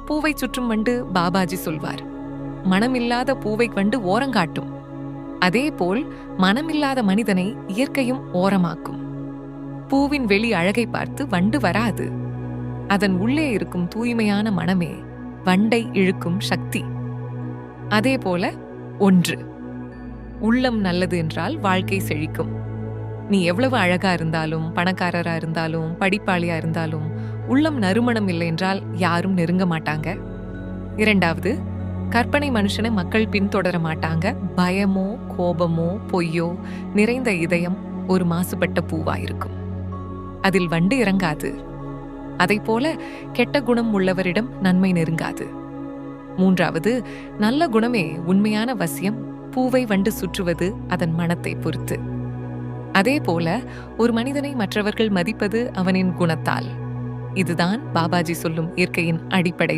பூவை சுற்றும் வண்டு பாபாஜி சொல்வார், மனமில்லாத பூவை வண்டு ஓரங்காட்டும். அதேபோல் மனமில்லாத மனிதனை இயற்கையும் ஓரமாக்கும். பூவின் வெளி அழகை பார்த்து வண்டு வராது. அதன் உள்ளே இருக்கும் தூய்மையான மனமே வண்டை இழுக்கும் சக்தி. அதேபோல 1, உள்ளம் நல்லது என்றால் வாழ்க்கை செழிக்கும். நீ எவ்வளவு அழகா இருந்தாலும், பணக்காரரா இருந்தாலும், படிப்பாளியா இருந்தாலும், உள்ளம் நறுமணம் இல்லை என்றால் யாரும் நெருங்க மாட்டாங்க. 2வது, கற்பனை மனுஷனை மக்கள் பின்தொடர மாட்டாங்க. பயமோ கோபமோ பொய்யோ நிறைந்த இதயம் ஒரு மாசுபட்ட பூவா இருக்கும். அதில் வண்டு இறங்காது. அதைப்போல கெட்ட குணம் உள்ளவரிடம் நன்மை நெருங்காது. 3வது, நல்ல குணமே உண்மையான வசியம். பூவை வண்டு சுற்றுவது அதன் மனத்தை பொறுத்து. அதேபோல ஒரு மனிதனை மற்றவர்கள் மதிப்பது அவனின் குணத்தால். இதுதான் பாபாஜி சொல்லும் இயற்கையின் அடிப்படை